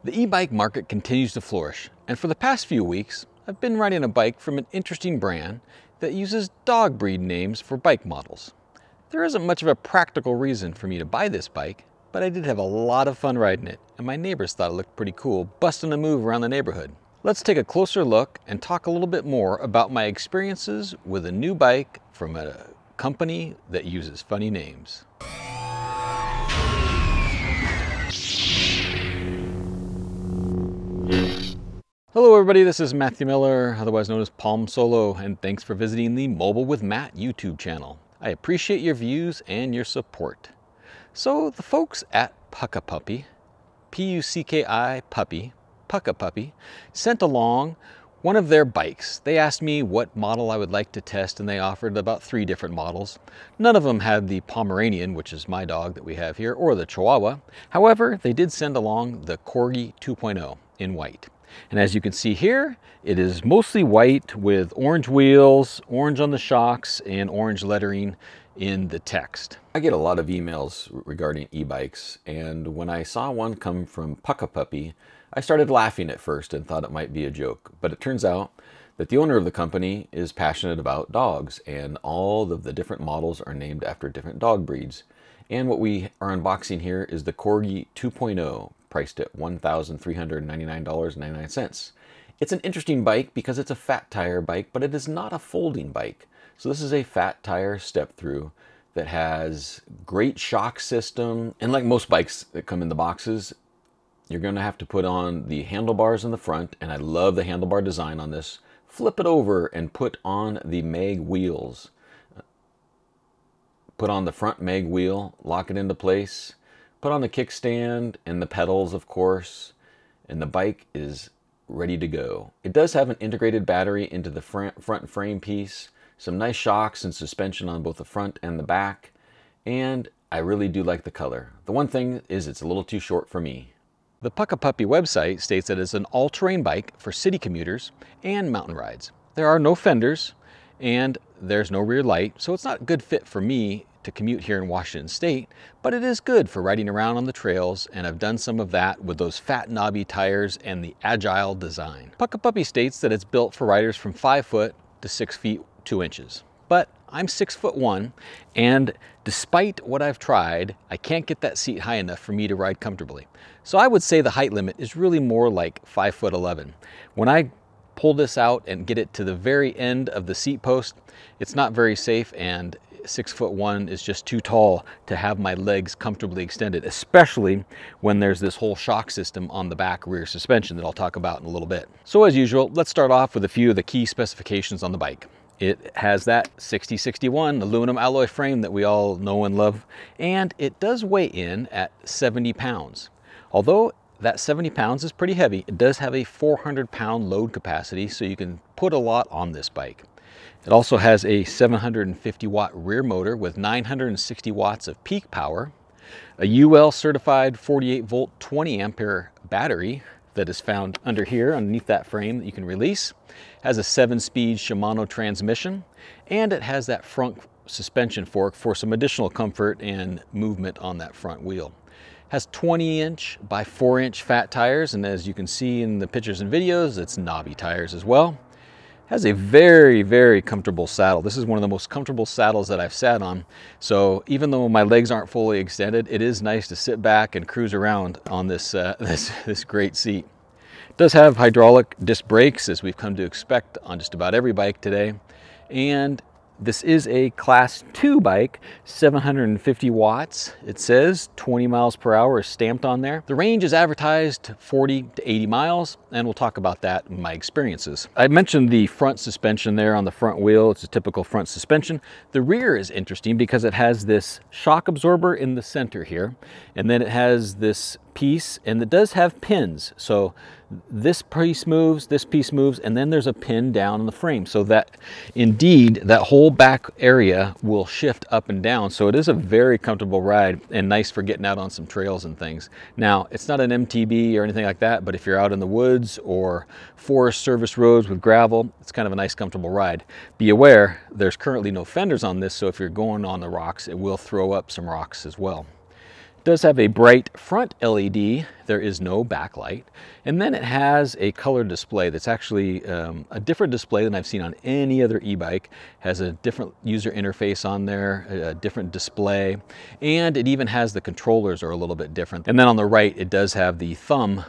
The e-bike market continues to flourish, and for the past few weeks, I've been riding a bike from an interesting brand that uses dog breed names for bike models. There isn't much of a practical reason for me to buy this bike, but I did have a lot of fun riding it, and my neighbors thought it looked pretty cool, busting a move around the neighborhood. Let's take a closer look and talk a little bit more about my experiences with a new bike from a company that uses funny names. Hello everybody, this is Matthew Miller, otherwise known as Palm Solo, and thanks for visiting the Mobile with Matt YouTube channel. I appreciate your views and your support. So the folks at Puckipuppy, P-U-C-K-I Puppy, Puckipuppy, sent along one of their bikes. They asked me what model I would like to test, and they offered about 3 different models. None of them had the Pomeranian, which is my dog that we have here, or the Chihuahua. However, they did send along the Corgi 2.0 in white. And as you can see here, it is mostly white with orange wheels, orange on the shocks, and orange lettering in the text. I get a lot of emails regarding e-bikes, and when I saw one come from Puckipuppy, I started laughing at first and thought it might be a joke. But it turns out that the owner of the company is passionate about dogs, and all of the different models are named after different dog breeds. And what we are unboxing here is the Corgi 2.0, priced at $1,399.99. It's an interesting bike because it's a fat tire bike, but it is not a folding bike. So this is a fat tire step through that has great shock system. And like most bikes that come in the boxes, you're going to have to put on the handlebars in the front, and I love the handlebar design on this. Flip it over and put on the mag wheels. Put on the front mag wheel, lock it into place, put on the kickstand and the pedals, of course, and the bike is ready to go. It does have an integrated battery into the front frame piece, some nice shocks and suspension on both the front and the back, and I really do like the color. The one thing is it's a little too short for me. The Puckipuppy website states that it's an all-terrain bike for city commuters and mountain rides. There are no fenders and there's no rear light, so it's not a good fit for me to commute here in Washington State, but it is good for riding around on the trails, and I've done some of that with those fat knobby tires and the agile design. Puckipuppy states that it's built for riders from 5 foot to 6 feet 2 inches. But I'm 6'1", and despite what I've tried, I can't get that seat high enough for me to ride comfortably. So I would say the height limit is really more like 5'11". When I pull this out and get it to the very end of the seat post, it's not very safe, and 6'1" is just too tall to have my legs comfortably extended, especially when there's this whole shock system on the back rear suspension that I'll talk about in a little bit. So as usual, let's start off with a few of the key specifications on the bike. It has that 6061 aluminum alloy frame that we all know and love, and it does weigh in at 70 pounds. Although that 70 pounds is pretty heavy, it does have a 400-pound load capacity, so you can put a lot on this bike. It also has a 750-watt rear motor with 960 watts of peak power, a UL certified 48-volt 20-ampere battery that is found under here underneath that frame that you can release, has a 7-speed Shimano transmission, and it has that front suspension fork for some additional comfort and movement on that front wheel. Has 20-inch by 4-inch fat tires, and as you can see in the pictures and videos, it's knobby tires as well. Has a very, very comfortable saddle. This is one of the most comfortable saddles that I've sat on. So even though my legs aren't fully extended, it is nice to sit back and cruise around on this, this great seat. It does have hydraulic disc brakes, as we've come to expect on just about every bike today. And this is a class 2 bike, 750 watts. It says 20 miles per hour is stamped on there. The range is advertised 40 to 80 miles, and we'll talk about that in my experiences. I mentioned the front suspension there on the front wheel. It's a typical front suspension. The rear is interesting because it has this shock absorber in the center here, and then it has this piece, and it does have pins. So this piece moves, and then there's a pin down in the frame, so that indeed that whole back area will shift up and down. So it is a very comfortable ride and nice for getting out on some trails and things. Now, it's not an MTB or anything like that, but if you're out in the woods or forest service roads with gravel, it's kind of a nice comfortable ride. Be aware, there's currently no fenders on this, so if you're going on the rocks, it will throw up some rocks as well. It does have a bright front LED. There is no backlight. And then it has a color display that's actually a different display than I've seen on any other e-bike. Has a different user interface on there, a different display, and it even has the controllers are a little bit different. And then on the right, it does have the thumb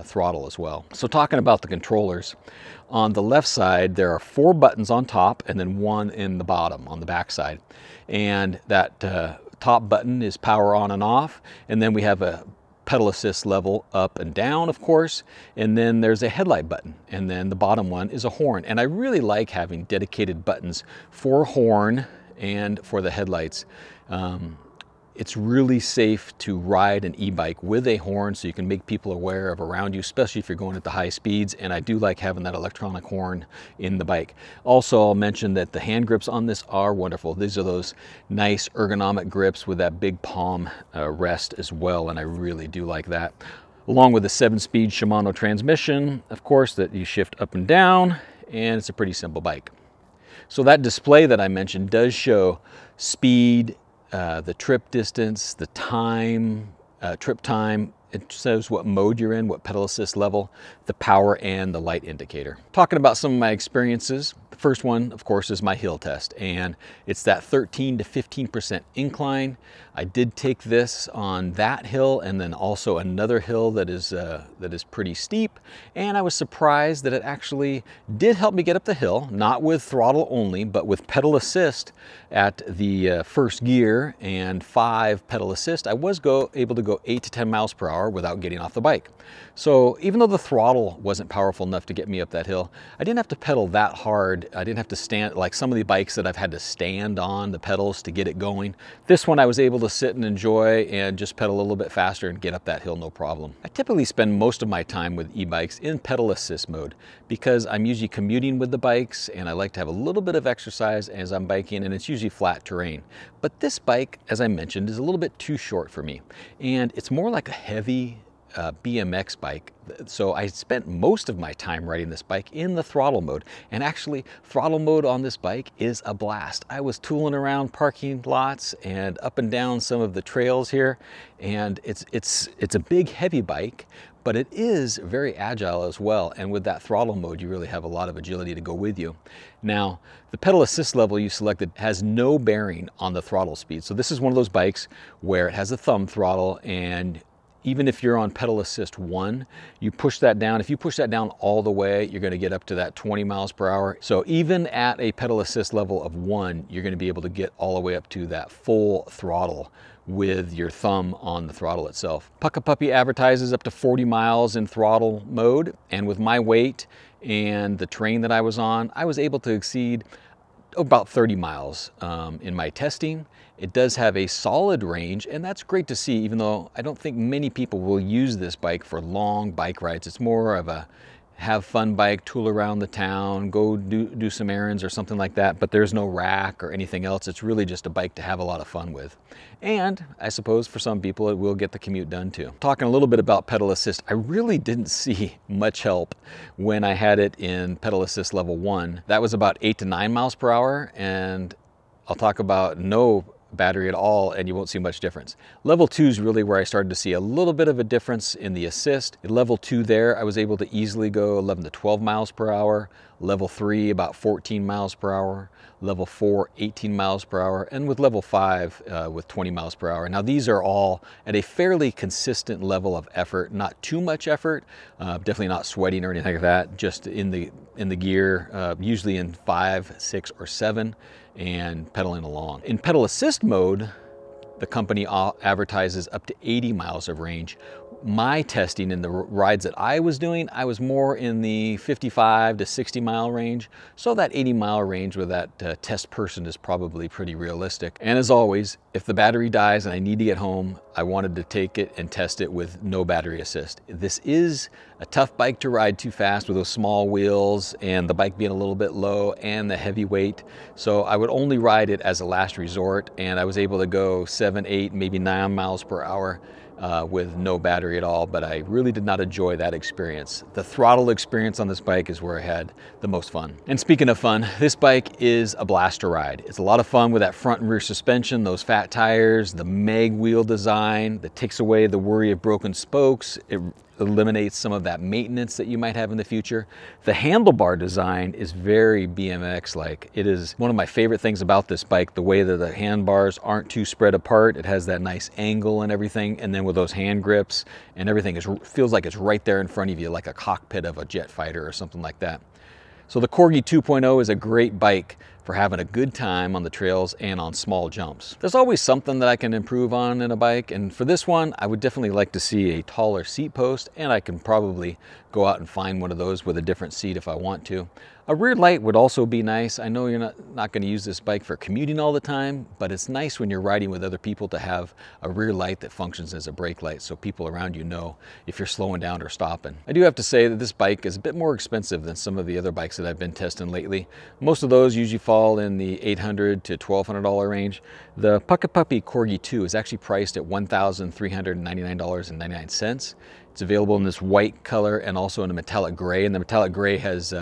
throttle as well. So talking about the controllers, on the left side there are 4 buttons on top and then 1 in the bottom on the back side. And that top button is power on and off, and then we have a pedal assist level up and down, of course, and then there's a headlight button, and then the bottom one is a horn. And I really like having dedicated buttons for horn and for the headlights. It's really safe to ride an e-bike with a horn so you can make people aware of around you, especially if you're going at the high speeds. And I do like having that electronic horn in the bike. Also, I'll mention that the hand grips on this are wonderful. These are those nice ergonomic grips with that big palm rest as well, and I really do like that. Along with the 7-speed Shimano transmission, of course, that you shift up and down, and it's a pretty simple bike. So that display that I mentioned does show speed, the trip distance, the time, trip time. It says what mode you're in, what pedal assist level, the power, and the light indicator. Talking about some of my experiences, the first one, of course, is my hill test, and it's that 13 to 15% incline. I did take this on that hill and then also another hill that is pretty steep, and I was surprised that it actually did help me get up the hill, not with throttle only, but with pedal assist at the first gear and 5 pedal assist. I was able to go 8 to 10 miles per hour without getting off the bike. So even though the throttle wasn't powerful enough to get me up that hill, I didn't have to pedal that hard. I didn't have to stand, like some of the bikes that I've had to stand on the pedals to get it going. This one I was able to sit and enjoy and just pedal a little bit faster and get up that hill no problem. I typically spend most of my time with e-bikes in pedal assist mode because I'm usually commuting with the bikes and I like to have a little bit of exercise as I'm biking, and it's usually flat terrain. But this bike, as I mentioned, is a little bit too short for me, and it's more like a heavy BMX bike. So I spent most of my time riding this bike in the throttle mode, and actually throttle mode on this bike is a blast. I was tooling around parking lots and up and down some of the trails here, and it's a big heavy bike, but it is very agile as well. And with that throttle mode, you really have a lot of agility to go with you. Now, the pedal assist level you selected has no bearing on the throttle speed. So this is one of those bikes where it has a thumb throttle, and even if you're on pedal assist 1, you push that down. If you push that down all the way, you're going to get up to that 20 miles per hour. So even at a pedal assist level of 1, you're going to be able to get all the way up to that full throttle with your thumb on the throttle itself. Puckipuppy advertises up to 40 miles in throttle mode, and with my weight and the terrain that I was on, I was able to exceed about 30 miles in my testing. It does have a solid range, and that's great to see, even though I don't think many people will use this bike for long bike rides. It's more of a have fun bike, tool around the town, go do some errands or something like that, but there's no rack or anything else. It's really just a bike to have a lot of fun with. And I suppose for some people it will get the commute done too. Talking a little bit about pedal assist, I really didn't see much help when I had it in pedal assist level 1. That was about 8 to 9 miles per hour, and I'll talk about no battery at all and you won't see much difference. Level 2 is really where I started to see a little bit of a difference in the assist. At level 2 there, I was able to easily go 11 to 12 miles per hour. Level 3, about 14 miles per hour. Level 4, 18 miles per hour. And with level 5, with 20 miles per hour. Now these are all at a fairly consistent level of effort, not too much effort, definitely not sweating or anything like that, just in the gear, usually in 5, 6, or 7. And pedaling along. In pedal assist mode, the company advertises up to 80 miles of range. My testing in the rides that I was doing, I was more in the 55 to 60 mile range. So that 80 mile range with that test person is probably pretty realistic. And as always, if the battery dies and I need to get home, I wanted to take it and test it with no battery assist. This is a tough bike to ride too fast with those small wheels and the bike being a little bit low and the heavy weight. So I would only ride it as a last resort, and I was able to go 7, 8, maybe 9 miles per hour with no battery at all, but I really did not enjoy that experience. The throttle experience on this bike is where I had the most fun. And speaking of fun, this bike is a blast to ride. It's a lot of fun with that front and rear suspension, those fat tires, the mag wheel design that takes away the worry of broken spokes. It eliminates some of that maintenance that you might have in the future. The handlebar design is very BMX-like. It is one of my favorite things about this bike, the way that the handbars aren't too spread apart. It has that nice angle and everything, and then with those hand grips and everything, feels like it's right there in front of you, like a cockpit of a jet fighter or something like that. So the Corgi 2.0 is a great bike for having a good time on the trails and on small jumps. There's always something that I can improve on in a bike, and for this one, I would definitely like to see a taller seat post, and I can probably go out and find one of those with a different seat if I want to. A rear light would also be nice. I know you're not going to use this bike for commuting all the time, but it's nice when you're riding with other people to have a rear light that functions as a brake light so people around you know if you're slowing down or stopping. I do have to say that this bike is a bit more expensive than some of the other bikes that I've been testing lately. Most of those usually fall in the $800 to $1,200 range. The Puckipuppy Corgi 2 is actually priced at $1,399.99. It's available in this white color and also in a metallic gray, and the metallic gray has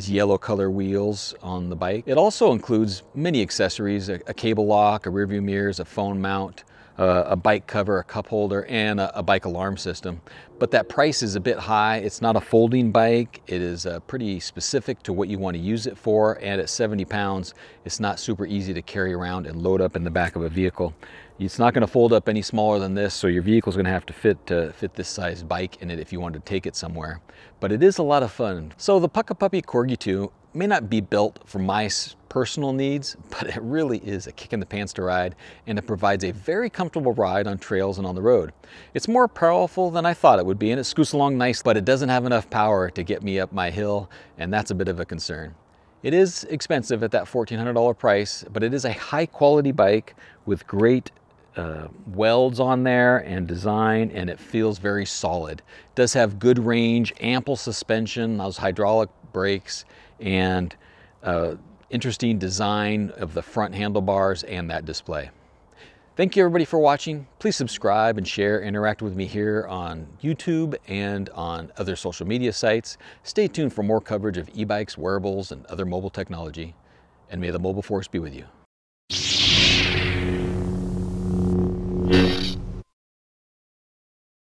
yellow color wheels on the bike. It also includes many accessories, a cable lock, a rear view mirrors, a phone mount, a bike cover, a cup holder, and a bike alarm system. But that price is a bit high. It's not a folding bike. It is pretty specific to what you want to use it for, and at 70 pounds, it's not super easy to carry around and load up in the back of a vehicle. It's not going to fold up any smaller than this, so your vehicle is going to have to fit this size bike in it if you want to take it somewhere. But it is a lot of fun. So the Puckipuppy Corgi 2 may not be built for my personal needs, but it really is a kick in the pants to ride, and it provides a very comfortable ride on trails and on the road. It's more powerful than I thought it would be, and it scoots along nice, but it doesn't have enough power to get me up my hill, and that's a bit of a concern. It is expensive at that $1,400 price, but it is a high quality bike with great welds on there and design, and it feels very solid. It does have good range, ample suspension, those hydraulic brakes, and interesting design of the front handlebars and that display. Thank you everybody for watching. Please subscribe and share, interact with me here on YouTube and on other social media sites. Stay tuned for more coverage of e-bikes, wearables, and other mobile technology. And may the mobile force be with you.